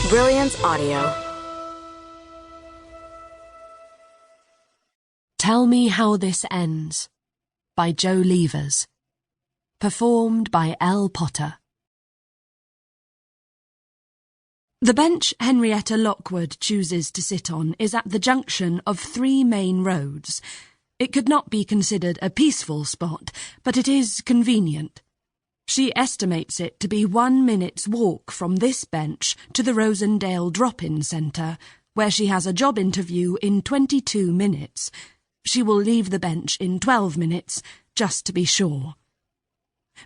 Brilliance Audio. Tell Me How This Ends by Joe Leevers. Performed by L. Potter. The bench Henrietta Lockwood chooses to sit on is at the junction of three main roads. It could not be considered a peaceful spot, but it is convenient. She estimates it to be 1 minute's walk from this bench to the Rosendale Drop-In Centre, where she has a job interview in 22 minutes. She will leave the bench in 12 minutes, just to be sure.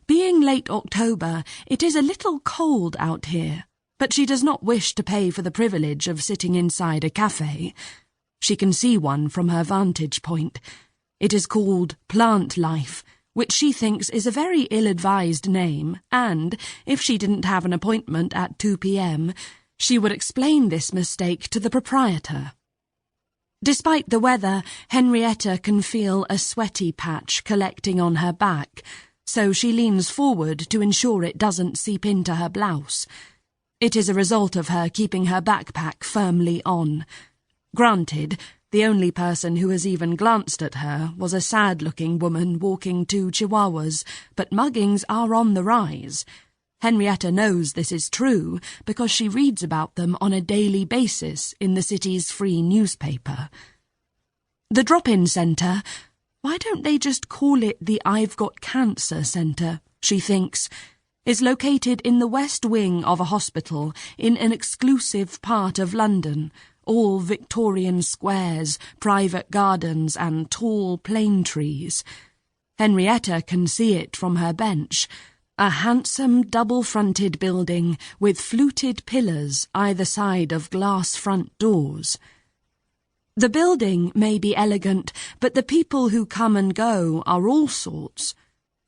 Being late October, it is a little cold out here, but she does not wish to pay for the privilege of sitting inside a cafe. She can see one from her vantage point. It is called Plant Life, which she thinks is a very ill-advised name, and, if she didn't have an appointment at 2 p.m, she would explain this mistake to the proprietor. Despite the weather, Henrietta can feel a sweaty patch collecting on her back, so she leans forward to ensure it doesn't seep into her blouse. It is a result of her keeping her backpack firmly on. Granted, the only person who has even glanced at her was a sad-looking woman walking 2 chihuahuas, but muggings are on the rise. Henrietta knows this is true because she reads about them on a daily basis in the city's free newspaper. The drop-in centre, why don't they just call it the I've Got Cancer Centre, she thinks, is located in the west wing of a hospital in an exclusive part of London, all Victorian squares, private gardens and tall plane trees. Henrietta can see it from her bench, a handsome double-fronted building with fluted pillars either side of glass front doors. The building may be elegant, but the people who come and go are all sorts.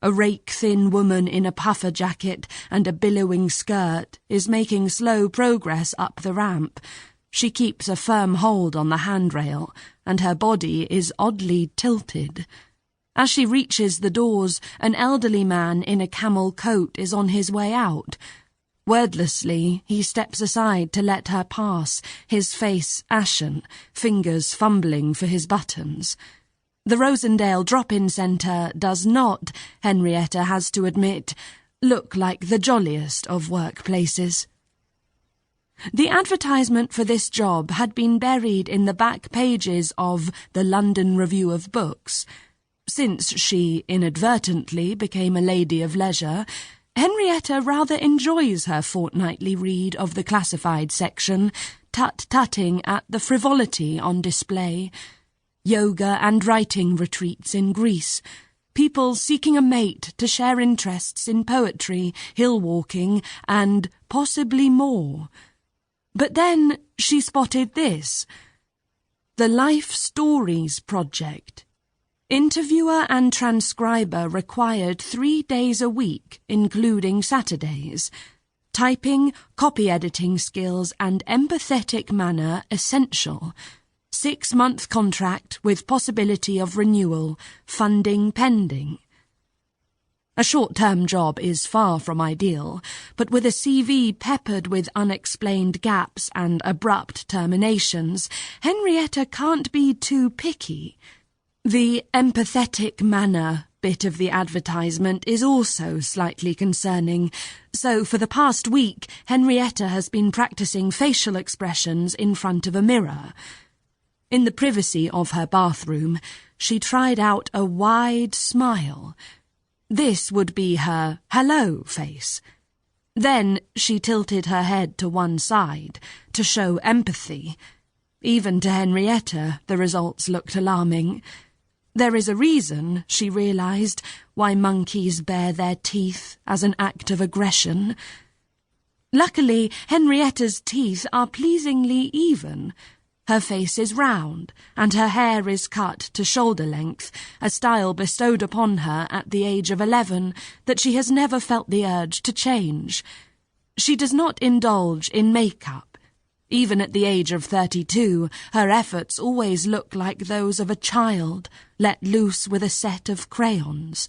A rake-thin woman in a puffer jacket and a billowing skirt is making slow progress up the ramp. She keeps a firm hold on the handrail, and her body is oddly tilted. As she reaches the doors, an elderly man in a camel coat is on his way out. Wordlessly, he steps aside to let her pass, his face ashen, fingers fumbling for his buttons. The Rosendale Drop-In Centre does not, Henrietta has to admit, look like the jolliest of workplaces. The advertisement for this job had been buried in the back pages of the London Review of Books. Since she inadvertently became a lady of leisure, Henrietta rather enjoys her fortnightly read of the classified section, tut-tutting at the frivolity on display. Yoga and writing retreats in Greece, people seeking a mate to share interests in poetry, hill-walking, and possibly more. But then she spotted this. The Life Stories Project. Interviewer and transcriber required 3 days a week, including Saturdays. Typing, copy editing skills and empathetic manner essential. 6-month contract with possibility of renewal, funding pending. A short-term job is far from ideal, but with a CV peppered with unexplained gaps and abrupt terminations, Henrietta can't be too picky. The empathetic manner bit of the advertisement is also slightly concerning, so for the past week Henrietta has been practicing facial expressions in front of a mirror. In the privacy of her bathroom, she tried out a wide smile. This would be her hello face. Then she tilted her head to one side to show empathy. Even to Henrietta, the results looked alarming. There is a reason, she realised, why monkeys bare their teeth as an act of aggression. Luckily, Henrietta's teeth are pleasingly even. Her face is round, and her hair is cut to shoulder length, a style bestowed upon her at the age of 11 that she has never felt the urge to change. She does not indulge in makeup. Even at the age of 32, her efforts always look like those of a child, let loose with a set of crayons.